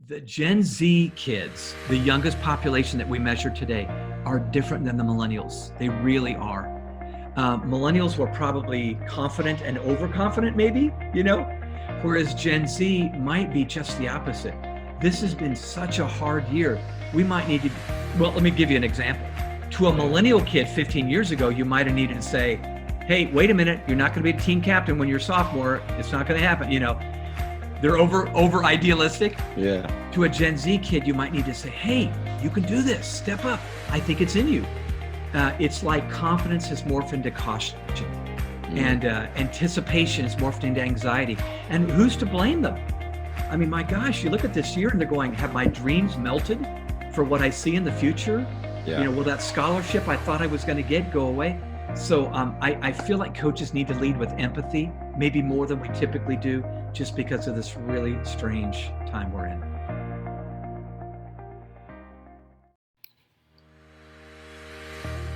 The Gen Z kids, the youngest population that we measure today, are different than the millennials. They really are. Millennials were probably confident and overconfident, maybe, whereas Gen Z might be just the opposite. This has been such a hard year. We might need to, well, let me give you an example. To a millennial kid 15 years ago, you might have needed to say, hey, wait a minute, you're not going to be a team captain when you're a sophomore. It's not going to happen, They're over idealistic. Yeah. To a Gen Z kid, you might need to say, hey, you can do this, step up. I think it's in you. It's like confidence has morphed into caution and anticipation has morphed into anxiety. And who's to blame them? I mean, my gosh, you look at this year and they're going, have my dreams melted for what I see in the future? Yeah. Will that scholarship I thought I was going to get go away? So I feel like coaches need to lead with empathy, maybe more than we typically do, just because of this really strange time we're in.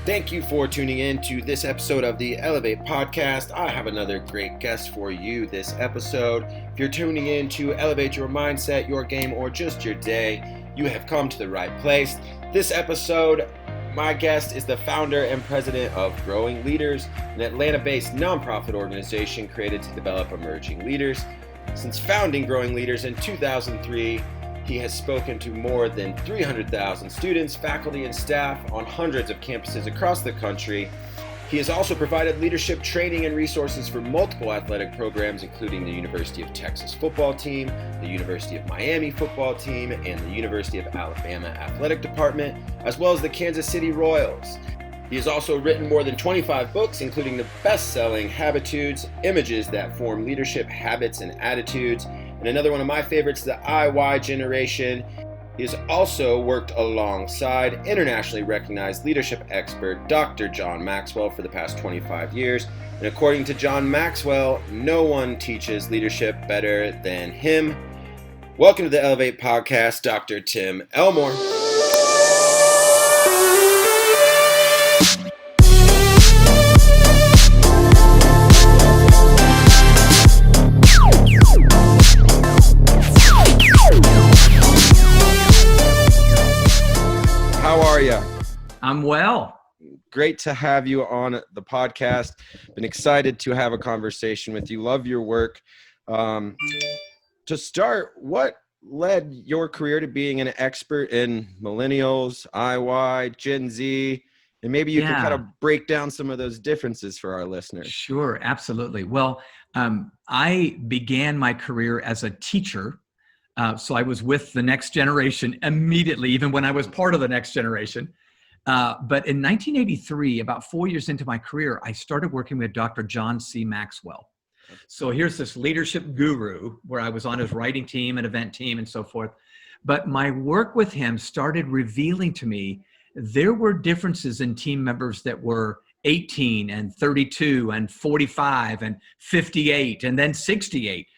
Thank you for tuning in to this episode of the Elevate podcast. I have another great guest for you this episode. If you're tuning in to elevate your mindset, your game, or just your day, you have come to the right place. This episode, my guest is the founder and president of Growing Leaders, an Atlanta-based nonprofit organization created to develop emerging leaders. Since founding Growing Leaders in 2003, he has spoken to more than 300,000 students, faculty, and staff on hundreds of campuses across the country. He has also provided leadership training and resources for multiple athletic programs, including the University of Texas football team, the University of Miami football team, and the University of Alabama athletic department, as well as the Kansas City Royals. He has also written more than 25 books, including the best-selling Habitudes, Images That Form Leadership Habits and Attitudes, and another one of my favorites, The IY Generation. He has also worked alongside internationally recognized leadership expert Dr. John Maxwell for the past 25 years. And according to John Maxwell, no one teaches leadership better than him. Welcome to the Elevate podcast, Dr. Tim Elmore. How are you? I'm well. Great to have you on the podcast. Been excited to have a conversation with you. Love your work. To start, what led your career to being an expert in millennials, IY, Gen Z, and maybe you can kind of break down some of those differences for our listeners. Sure, absolutely. Well, I began my career as a teacher. So I was with the next generation immediately, even when I was part of the next generation. But in 1983, about 4 years into my career, I started working with Dr. John C. Maxwell. So here's this leadership guru where I was on his writing team and event team and so forth. But my work with him started revealing to me there were differences in team members that were 18 and 32 and 45 and 58 and then 68.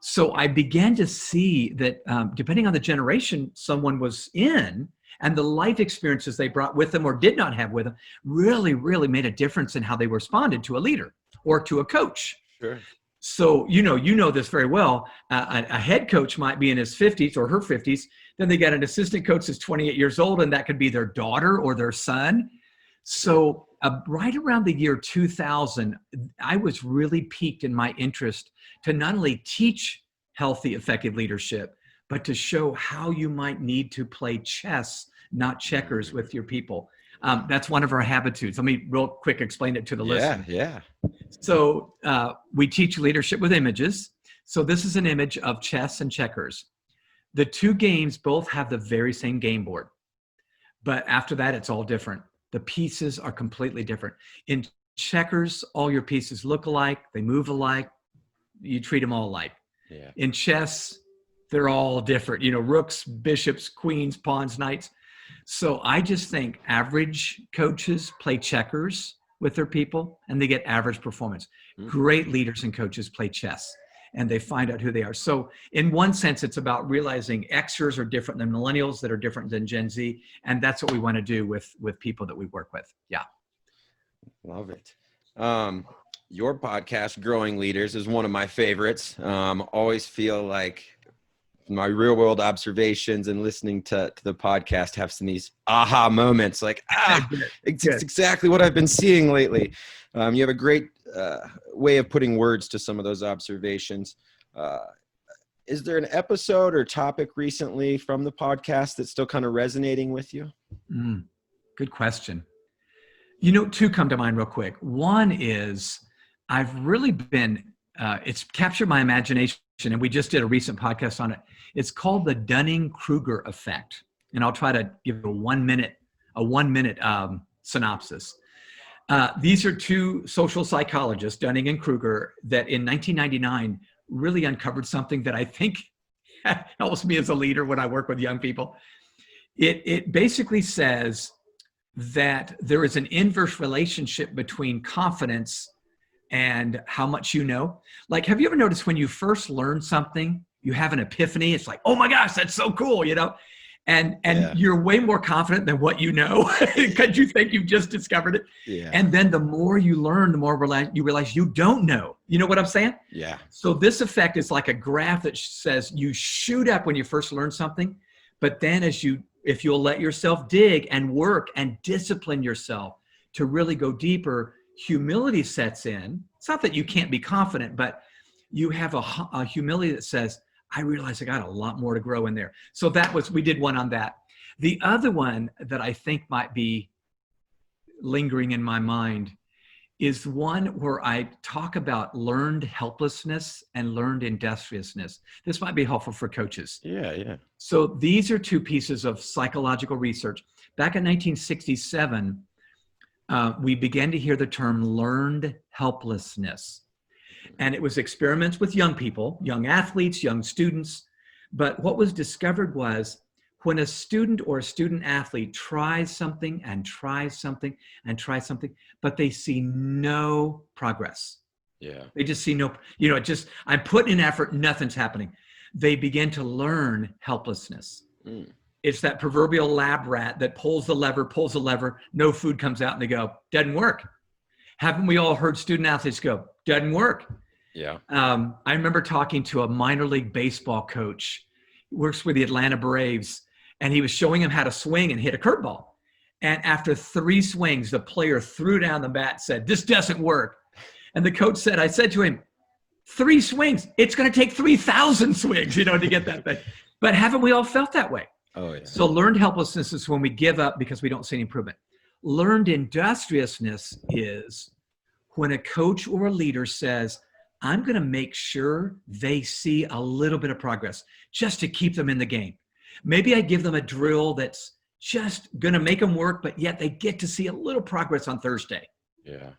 So I began to see that depending on the generation someone was in and the life experiences they brought with them or did not have with them really, really made a difference in how they responded to a leader or to a coach. Sure. So, you know this very well. A head coach might be in his 50s or her 50s. Then they got an assistant coach that's 28 years old, and that could be their daughter or their son. So right around the year 2000, I was really piqued in my interest to not only teach healthy, effective leadership, but to show how you might need to play chess, not checkers, with your people. That's one of our habitudes. Let me real quick explain it to the listener. Yeah. So we teach leadership with images. So this is an image of chess and checkers. The two games both have the very same game board, but after that, it's all different. The pieces are completely different. In checkers, all your pieces look alike, they move alike, you treat them all alike. Yeah. In chess, they're all different, rooks, bishops, queens, pawns, knights. So I just think average coaches play checkers with their people and they get average performance. Great leaders and coaches play chess and they find out who they are. So in one sense, it's about realizing Xers are different than millennials that are different than Gen Z. And that's what we want to do with people that we work with. Yeah. Love it. Your podcast, Growing Leaders, is one of my favorites. Always feel like my real world observations and listening to the podcast have some of these aha moments like, it's exactly what I've been seeing lately. You have a great way of putting words to some of those observations. Is there an episode or topic recently from the podcast that's still kind of resonating with you? Good question. You know, two come to mind real quick. One is I've really been, it's captured my imagination, and we just did a recent podcast on it. It's called the Dunning-Kruger effect. And I'll try to give a one minute synopsis. These are two social psychologists, Dunning and Kruger, that in 1999 really uncovered something that I think helps me as a leader when I work with young people. It basically says that there is an inverse relationship between confidence and how much you know. Like, have you ever noticed when you first learn something, you have an epiphany? It's like, oh my gosh, that's so cool, you know? And you're way more confident than what you know because you think you've just discovered it. Yeah. And then the more you learn, the more you realize you don't know. You know what I'm saying? Yeah. So this effect is like a graph that says you shoot up when you first learn something, but then if you'll let yourself dig and work and discipline yourself to really go deeper, humility sets in. It's not that you can't be confident, but you have a humility that says, I realize I got a lot more to grow in there. So we did one on that. The other one that I think might be lingering in my mind is one where I talk about learned helplessness and learned industriousness. This might be helpful for coaches. Yeah. So these are two pieces of psychological research. Back in 1967, we began to hear the term learned helplessness. And it was experiments with young people, young athletes, young students. But what was discovered was when a student or a student athlete tries something and tries something and tries something, but they see no progress. Yeah. They just see no, I'm putting in effort, nothing's happening. They begin to learn helplessness. It's that proverbial lab rat that pulls the lever, no food comes out, and they go, doesn't work. Haven't we all heard student athletes go, doesn't work? Yeah. I remember talking to a minor league baseball coach, works with the Atlanta Braves, and he was showing him how to swing and hit a curveball. And after 3 swings, the player threw down the bat and said, this doesn't work. And the coach said, I said to him, 3 swings, it's going to take 3,000 swings, to get that thing. But haven't we all felt that way? Oh, yeah. So learned helplessness is when we give up because we don't see any improvement. Learned industriousness is when a coach or a leader says, I'm going to make sure they see a little bit of progress just to keep them in the game. Maybe I give them a drill that's just going to make them work, but yet they get to see a little progress on Thursday. Yeah.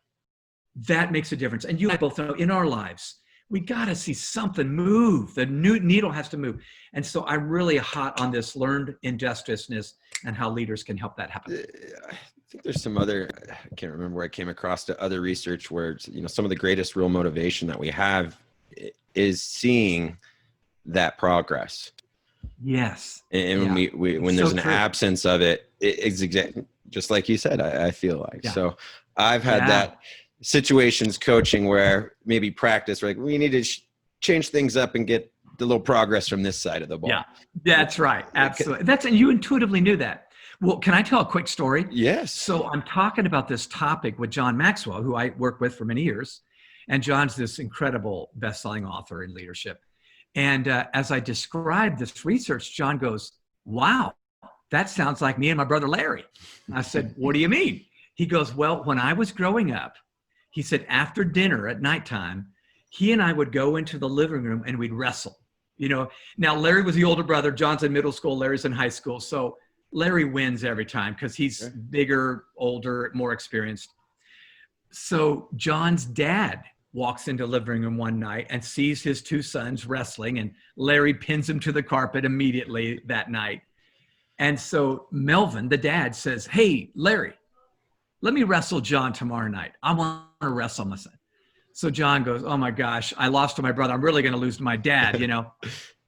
That makes a difference. And you and I both know in our lives, we got to see something move. The new needle has to move. And so I'm really hot on this learned industriousness and how leaders can help that happen. I think there's some other, I can't remember where I came across the other research where, some of the greatest real motivation that we have is seeing that progress. Yes. And when there's an absence of it, it's exactly just like you said, I feel like. Yeah. So I've had that situations coaching where maybe practice, like we need to change things up and get the little progress from this side of the ball. Yeah, that's right. Absolutely. And you intuitively knew that. Well, can I tell a quick story? Yes. So I'm talking about this topic with John Maxwell, who I worked with for many years. And John's this incredible best-selling author in leadership. And as I described this research, John goes, wow, that sounds like me and my brother Larry. I said, what do you mean? He goes, well, when I was growing up, he said after dinner at nighttime, he and I would go into the living room and we'd wrestle. Now Larry was the older brother. John's in middle school. Larry's in high school. So Larry wins every time because he's bigger, older, more experienced. So John's dad walks into the living room one night and sees his 2 sons wrestling, and Larry pins him to the carpet immediately that night. And so Melvin, the dad, says, hey, Larry, let me wrestle John tomorrow night. I want to wrestle my son. So John goes, oh my gosh, I lost to my brother. I'm really going to lose to my dad,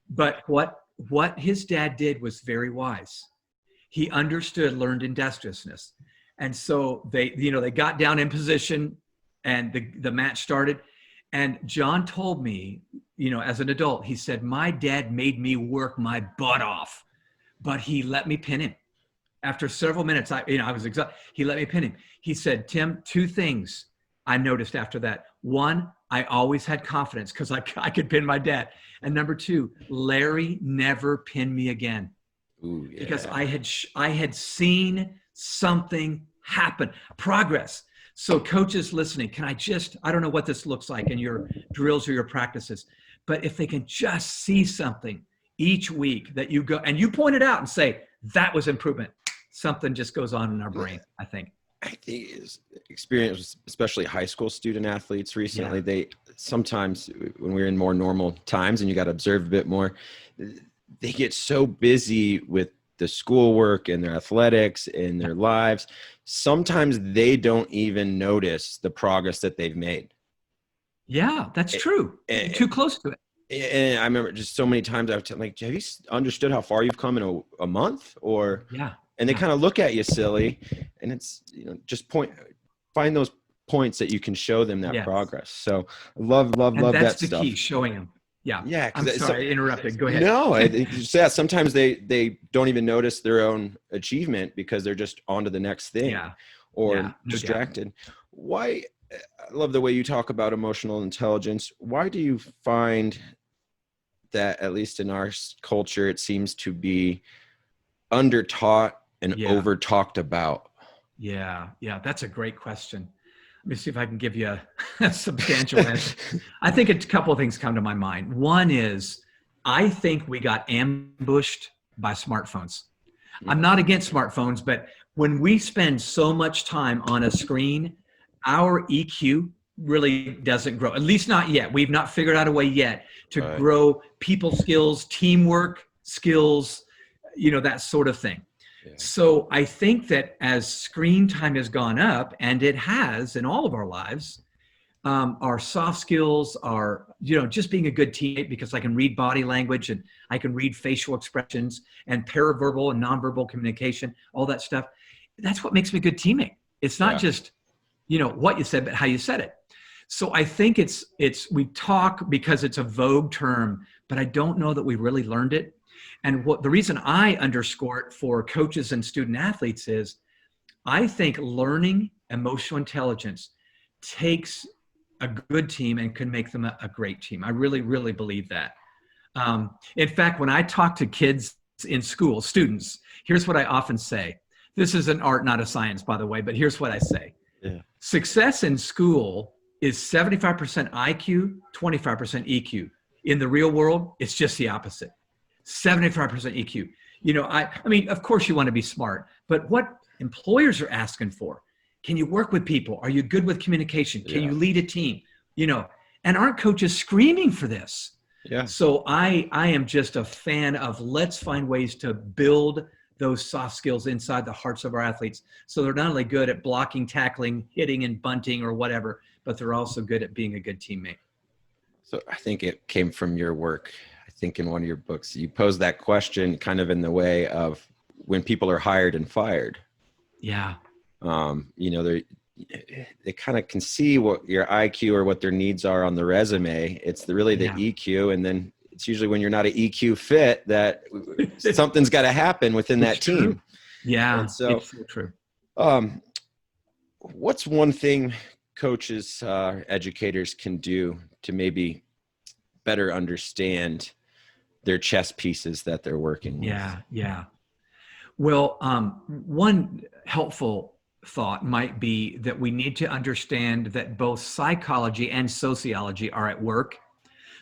But what his dad did was very wise. He understood learned industriousness. And so they got down in position and the match started. And John told me, as an adult, he said, my dad made me work my butt off, but he let me pin him. After several minutes, I was exhausted. He let me pin him. He said, Tim, two things I noticed after that. One, I always had confidence because I could pin my dad. And number two, Larry never pinned me again. Ooh, yeah. Because I had seen something happen, progress. So coaches listening, I don't know what this looks like in your drills or your practices, but if they can just see something each week that you go and you point it out and say, that was improvement, something just goes on in our brain, I think. I think is experience, especially high school student athletes recently, they sometimes when we're in more normal times and you got to observe a bit more, they get so busy with the schoolwork and their athletics and their lives. Sometimes they don't even notice the progress that they've made. Yeah, that's true. Too close to it. And I remember just so many times I've like, have you understood how far you've come in a month? Or and they kind of look at you silly, and it's just find those points that you can show them that progress. So love that stuff. That's the key, showing them. Yeah. I'm sorry, I interrupted. Go ahead. No, sometimes they don't even notice their own achievement because they're just on to the next thing or distracted. Why? I love the way you talk about emotional intelligence. Why do you find that, at least in our culture, it seems to be under-taught and over-talked about? Yeah, that's a great question. Let me see if I can give you a substantial answer. I think a couple of things come to my mind. One is, I think we got ambushed by smartphones. I'm not against smartphones, but when we spend so much time on a screen, our EQ really doesn't grow, at least not yet. We've not figured out a way yet to grow people skills, teamwork skills, that sort of thing. So I think that as screen time has gone up, and it has in all of our lives, our soft skills are, just being a good teammate, because I can read body language and I can read facial expressions and paraverbal and nonverbal communication, all that stuff. That's what makes me a good teammate. It's not just, what you said, but how you said it. So I think we talk because it's a vogue term, but I don't know that we really learned it. And the reason I underscore it for coaches and student athletes is, I think learning emotional intelligence takes a good team and can make them a great team. I really, really believe that. In fact, when I talk to kids in school, students, here's what I often say. This is an art, not a science, by the way, but here's what I say. Success in school is 75% IQ, 25% EQ. In the real world, it's just the opposite. 75% EQ. I mean, of course you want to be smart, but what employers are asking for, can you work with people? Are you good with communication? Can you lead a team? And aren't coaches screaming for this? So I am just a fan of, let's find ways to build those soft skills inside the hearts of our athletes. So they're not only good at blocking, tackling, hitting and bunting or whatever, but they're also good at being a good teammate. So I think it came from your work. I think in one of your books, you posed that question kind of in the way of when people are hired and fired. They kind of can see what your IQ or what their needs are on the resume. It's really the EQ. And then it's usually when you're not an EQ fit that something's got to happen within that team. True. Yeah. And so, it's so true. What's one thing coaches, educators can do to maybe better understand their chess pieces that they're working with? Yeah. Well, one helpful thought might be that we need to understand that both psychology and sociology are at work.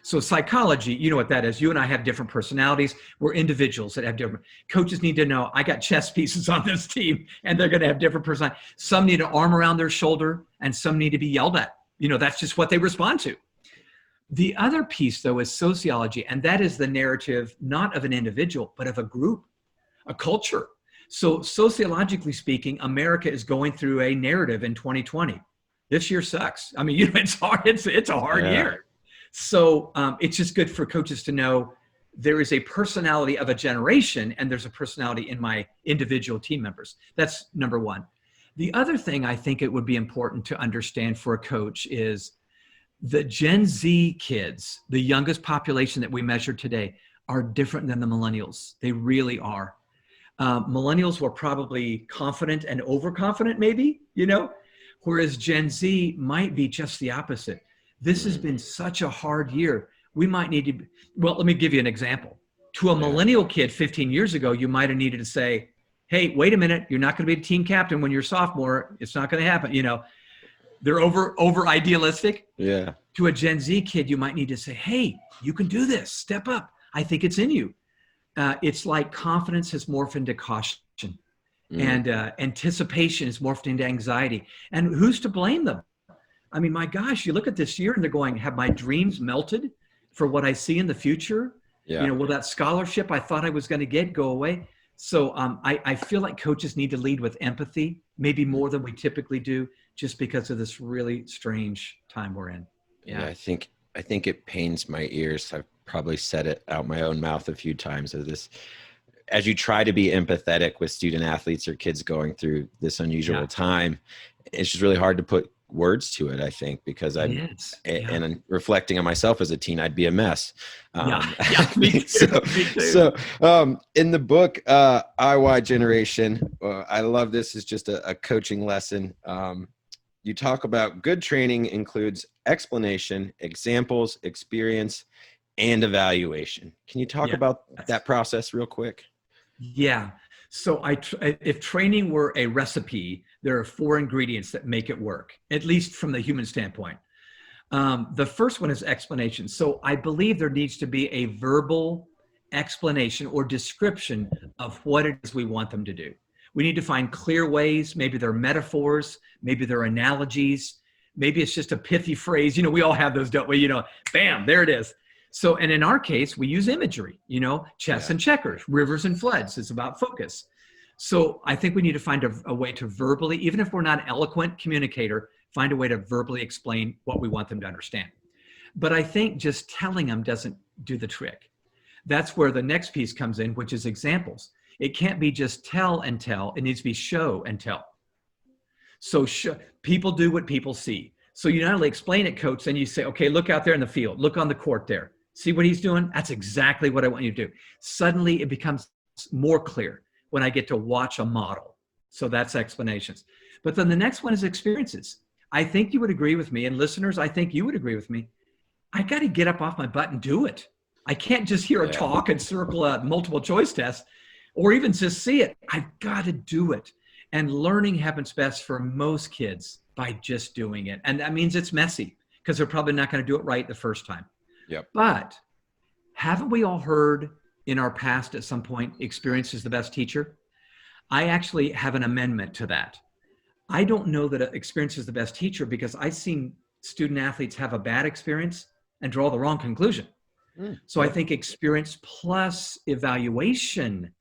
So psychology, you know what that is. You and I have different personalities. We're individuals that have different. Coaches need to know, I got chess pieces on this team, and they're going to have different personalities. Some need an arm around their shoulder, and some need to be yelled at. That's just what they respond to. The other piece, though, is sociology, and that is the narrative, not of an individual, but of a group, a culture. So sociologically speaking, America is going through a narrative in 2020. This year sucks. I mean, it's hard. It's a hard year. So it's just good for coaches to know there is a personality of a generation, and there's a personality in my individual team members. That's number one. The other thing I think it would be important to understand for a coach is The Gen Z kids, the youngest population that we measure today, are different than the millennials. They really are. Millennials were probably confident and overconfident, maybe, whereas Gen Z might be just the opposite. This has been such a hard year. We might need to, well, let me give you an example. To a millennial kid 15 years ago, you might have needed to say, hey, wait a minute, you're not going to be a team captain when you're a sophomore. It's not going to happen. They're over idealistic. Yeah. To a Gen Z kid, you might need to say, hey, you can do this. Step up. I think it's in you. It's like confidence has morphed into caution, and anticipation is morphed into anxiety. And who's to blame them? I mean, my gosh, you look at this year and they're going, have my dreams melted for what I see in the future? Yeah. Will that scholarship I thought I was going to get go away? So I feel like coaches need to lead with empathy, maybe more than we typically do, just because of this really strange time we're in. Yeah, I think it pains my ears. I've probably said it out my own mouth a few times of this. As you try to be empathetic with student athletes or kids going through this unusual time, it's just really hard to put words to it, I think, because and reflecting on myself as a teen, I'd be a mess. Me too. So in the book, IY Generation, I love this. It's just a coaching lesson. You talk about good training includes explanation, examples, experience, and evaluation. Can you talk about that process real quick? Yeah. So if training were a recipe, there are 4 ingredients that make it work, at least from the human standpoint. The first one is explanation. So I believe there needs to be a verbal explanation or description of what it is we want them to do. We need to find clear ways. Maybe they're metaphors, maybe they're analogies, maybe it's just a pithy phrase. We all have those, don't we? Bam, there it is. So, and in our case, we use imagery, chess and checkers, rivers and floods. It's about focus. So I think we need to find a way to verbally, even if we're not an eloquent communicator, find a way to verbally explain what we want them to understand. But I think just telling them doesn't do the trick. That's where the next piece comes in, which is examples. It can't be just tell and tell. It needs to be show and tell. So people do what people see. So you not only explain it, coach, then you say, okay, look out there in the field. Look on the court there. See what he's doing? That's exactly what I want you to do. Suddenly it becomes more clear when I get to watch a model. So that's explanations. But then the next one is experiences. I think you would agree with me, and listeners, I think you would agree with me. I got to get up off my butt and do it. I can't just hear a talk and circle a multiple choice test or even just see it. I've got to do it. And learning happens best for most kids by just doing it. And that means it's messy because they're probably not going to do it right the first time. Yep. But haven't we all heard in our past at some point, experience is the best teacher? I actually have an amendment to that. I don't know that experience is the best teacher because I've seen student athletes have a bad experience and draw the wrong conclusion. So I think experience plus evaluation.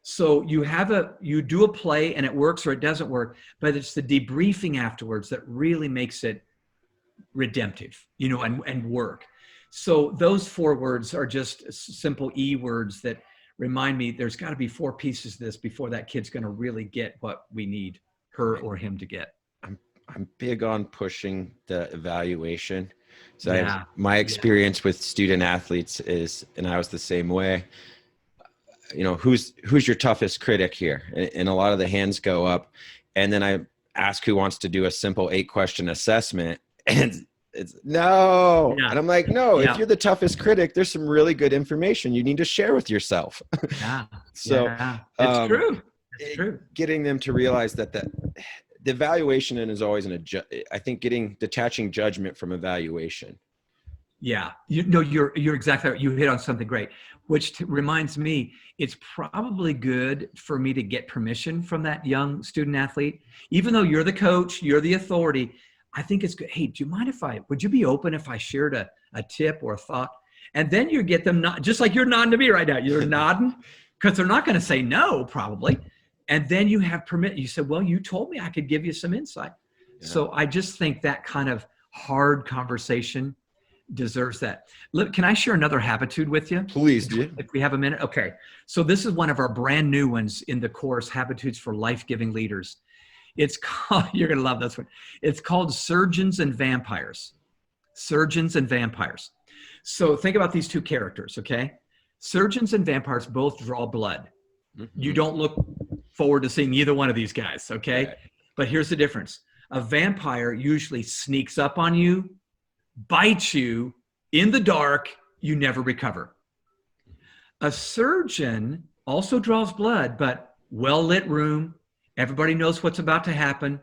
So you do a play and it works or it doesn't work, but it's the debriefing afterwards that really makes it redemptive, and work. So those 4 words are just simple E words that remind me there's got to be 4 pieces to this before that kid's going to really get what we need her or him to get. I'm big on pushing the evaluation. So my experience with student athletes is, and I was the same way, who's your toughest critic here? And a lot of the hands go up, and then I ask who wants to do a simple 8-question assessment, and it's no. And I'm like, no, if you're the toughest critic, there's some really good information you need to share with yourself. So it's true. It's true. Getting them to realize that the evaluation is always I think detaching judgment from evaluation. Yeah, you're exactly right. You hit on something great, which reminds me, it's probably good for me to get permission from that young student athlete, even though you're the coach, you're the authority. I think it's good. Hey, do you mind would you be open if I shared a tip or a thought? And then you get them just like you're nodding to me right now. You're nodding because they're not going to say no, probably. And then you have permit. You said, well, you told me I could give you some insight. Yeah. So I just think that kind of hard conversation deserves that. Can I share another habitude with you? Please do. If we have a minute. Okay. So this is one of our brand new ones in the course, Habitudes for Life-Giving Leaders. It's called, you're going to love this one. It's called Surgeons and Vampires. surgeons and vampires. So think about these two characters, okay? Surgeons and vampires both draw blood. You don't look forward to seeing either one of these guys, okay? Right. But here's the difference. A vampire usually sneaks up on you, bites you in the dark, you never recover. A surgeon also draws blood, but well-lit room, everybody knows what's about to happen.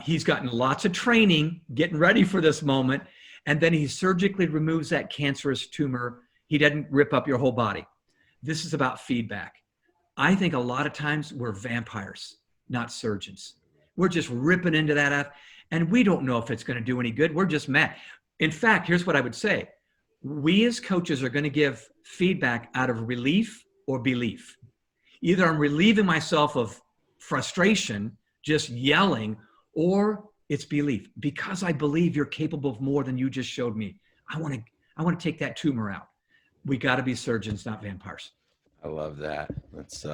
He's gotten lots of training, getting ready for this moment, and then he surgically removes that cancerous tumor. He doesn't rip up your whole body. This is about feedback. I think a lot of times we're vampires, not surgeons. We're just ripping into that up, and we don't know if it's going to do any good. We're just mad. In fact, here's what I would say. We as coaches are going to give feedback out of relief or belief. Either I'm relieving myself of frustration, just yelling, or it's belief. Because I believe you're capable of more than you just showed me. I want to take that tumor out. We got to be surgeons, not vampires. I love that. That's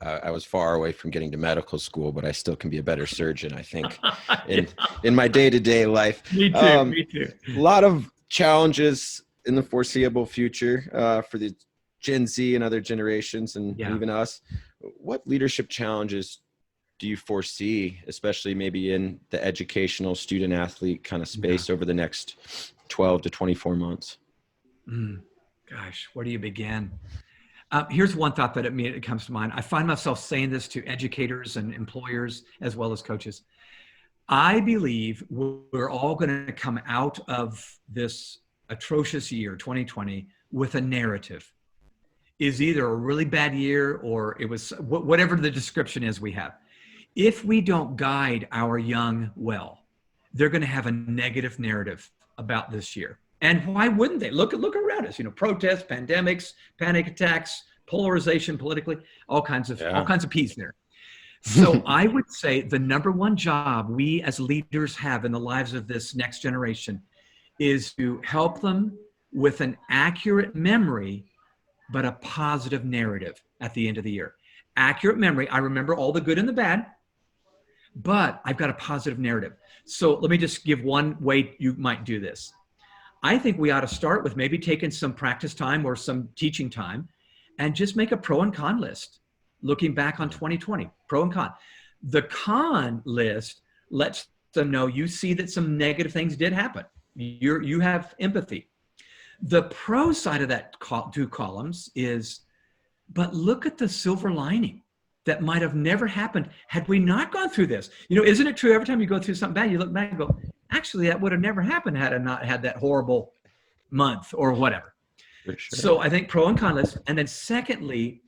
I was far away from getting to medical school, but I still can be a better surgeon, I think, in my day-to-day life. Me too. Me too. A lot of challenges in the foreseeable future for the Gen Z and other generations, and even us. What leadership challenges do you foresee, especially maybe in the educational student athlete kind of space over the next 12 to 24 months? Gosh, where do you begin? Here's one thought that immediately comes to mind. I find myself saying this to educators and employers as well as coaches. I believe we're all going to come out of this atrocious year, 2020, with a narrative. Is either a really bad year or it was whatever the description is we have. If we don't guide our young well, they're going to have a negative narrative about this year. And why wouldn't they? Look around us, protests, pandemics, panic attacks, polarization politically, all kinds of P's there. So I would say the number one job we as leaders have in the lives of this next generation is to help them with an accurate memory, but a positive narrative at the end of the year. Accurate memory, I remember all the good and the bad, but I've got a positive narrative. So let me just give one way you might do this. I think we ought to start with maybe taking some practice time or some teaching time and just make a pro and con list, looking back on 2020, pro and con. The con list lets them know you see that some negative things did happen. You have empathy. The pro side of that two columns is, but look at the silver lining that might have never happened had we not gone through this. Isn't it true every time you go through something bad, you look back and go, actually, that would have never happened had I not had that horrible month or whatever. For sure. So I think pro and con list. And then secondly,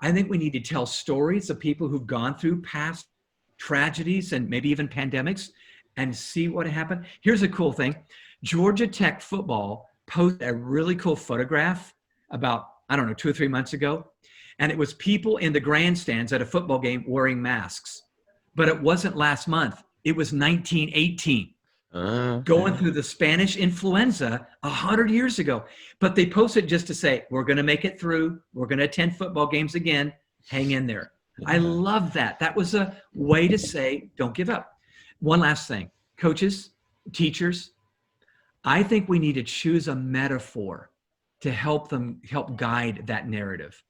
I think we need to tell stories of people who've gone through past tragedies and maybe even pandemics and see what happened. Here's a cool thing. Georgia Tech football posted a really cool photograph about, 2 or 3 months ago. And it was people in the grandstands at a football game wearing masks. But it wasn't last month. It was 1918. Going through the Spanish influenza 100 years ago. But they posted just to say, we're going to make it through. We're going to attend football games again. Hang in there. Yeah. I love that. That was a way to say, don't give up. One last thing. Coaches, teachers, I think we need to choose a metaphor to help guide that narrative.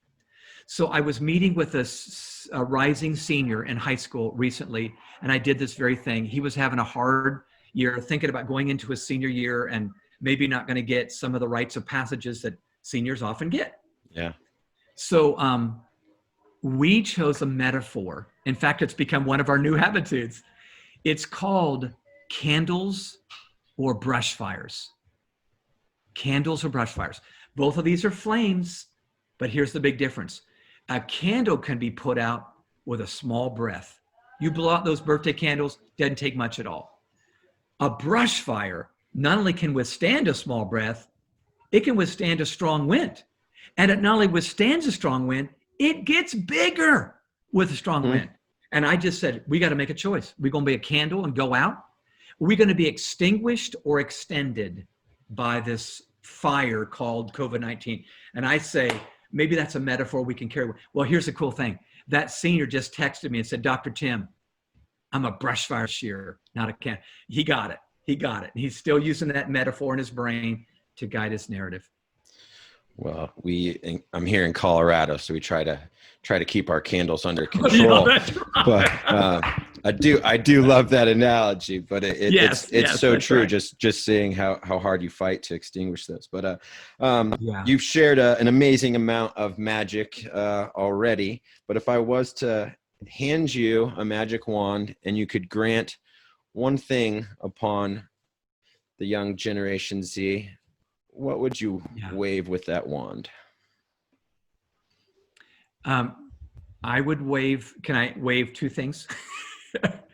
So I was meeting with a rising senior in high school recently, and I did this very thing. He was having a hard year, thinking about going into his senior year and maybe not going to get some of the rites of passages that seniors often get. Yeah. So we chose a metaphor. In fact, it's become one of our new habitudes. It's called candles or brush fires. Candles or brush fires. Both of these are flames, but here's the big difference. A candle can be put out with a small breath. You blow out those birthday candles, doesn't take much at all. A brush fire not only can withstand a small breath, it can withstand a strong wind. And it not only withstands a strong wind, it gets bigger with a strong wind. And I just said, we got to make a choice. We're going to be a candle and go out. We're going to be extinguished or extended by this fire called COVID-19. And I say, maybe that's a metaphor we can carry. Well, here's the cool thing. That senior just texted me and said, Dr. Tim, I'm a brush fire shearer, not a can. He got it. He got it. He's still using that metaphor in his brain to guide his narrative. Well, I'm here in Colorado, so we try to keep our candles under control. Yeah, right. But I do love that analogy. But it's so true. Right. Just seeing how hard you fight to extinguish those. But you've shared an amazing amount of magic already. But if I was to hand you a magic wand and you could grant one thing upon the young Generation Z, what would you wave with that wand? I would wave. Can I wave two things?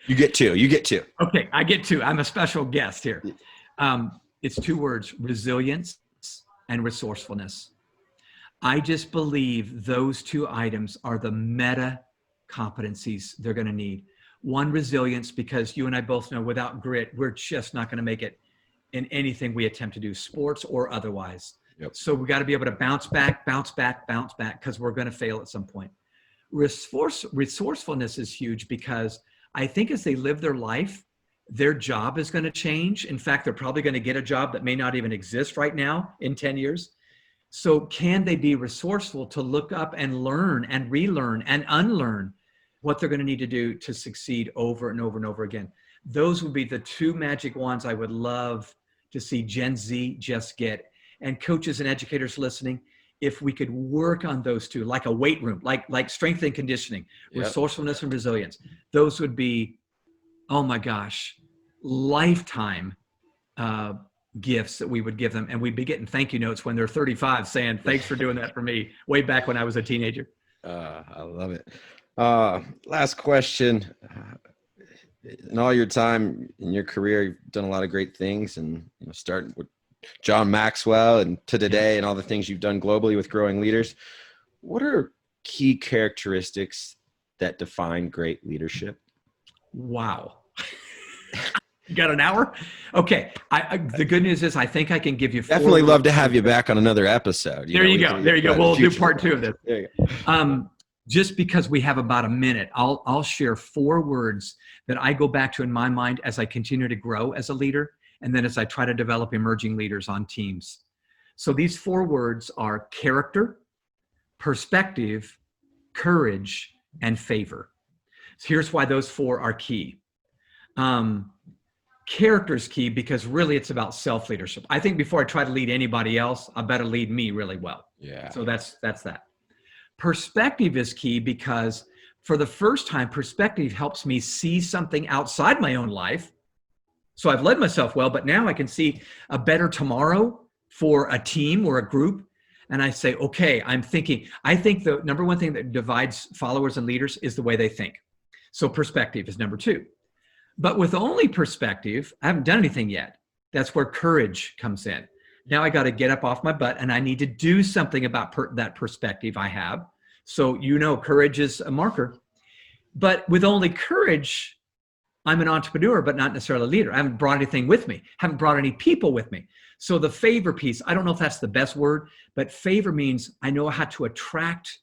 You get two. Okay, I get two. I'm a special guest here. It's two words: resilience and resourcefulness. I just believe those two items are the meta competencies they're going to need. One, resilience, because you and I both know without grit, we're just not going to make it in anything we attempt to do, sports or otherwise. Yep. So we got to be able to bounce back, because we're going to fail at some point. Resourcefulness is huge because I think as they live their life, their job is going to change. In fact, they're probably going to get a job that may not even exist right now in 10 years. So can they be resourceful to look up and learn and relearn and unlearn what they're going to need to do to succeed over and over and over again? Those would be the two magic wands I would love to see Gen Z just get. And coaches and educators listening, if we could work on those two, like a weight room, like strength and conditioning, resourcefulness and resilience, those would be, oh my gosh, lifetime gifts that we would give them. And we'd be getting thank you notes when they're 35 saying, thanks for doing that for me way back when I was a teenager. I love it. Last question. In all your time in your career, you've done a lot of great things, and starting with John Maxwell and to today and all the things you've done globally with growing leaders. What are key characteristics that define great leadership? Wow. You got an hour? Okay. The good news is I think I can give you four. Definitely love to have you back on another episode. There you go. We'll do part 2 of this. There you go. Just because we have about a minute, I'll share 4 words that I go back to in my mind as I continue to grow as a leader, and then as I try to develop emerging leaders on teams. So these 4 words are character, perspective, courage, and favor. So here's why those 4 are key. Character is key because really it's about self-leadership. I think before I try to lead anybody else, I better lead me really well. Yeah. So that's that. Perspective is key because for the first time, perspective helps me see something outside my own life. So I've led myself well, but now I can see a better tomorrow for a team or a group. And I say, okay, I think the number one thing that divides followers and leaders is the way they think. So perspective is number 2. But with only perspective, I haven't done anything yet. That's where courage comes in. Now I got to get up off my butt and I need to do something about that perspective I have. So, courage is a marker. But with only courage, I'm an entrepreneur, but not necessarily a leader. I haven't brought anything with me, haven't brought any people with me. So the favor piece, I don't know if that's the best word, but favor means I know how to attract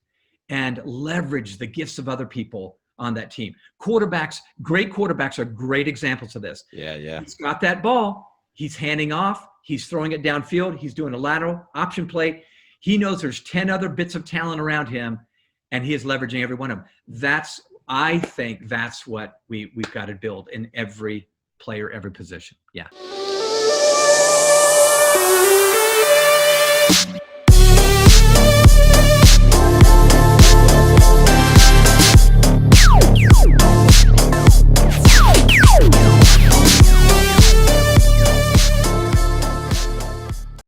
and leverage the gifts of other people on that team. Great quarterbacks are great examples of this. Yeah. He's got that ball. He's handing off. He's throwing it downfield. He's doing a lateral option play. He knows there's 10 other bits of talent around him, and he is leveraging every one of them. I think that's what we've got to build in every player, every position. Yeah.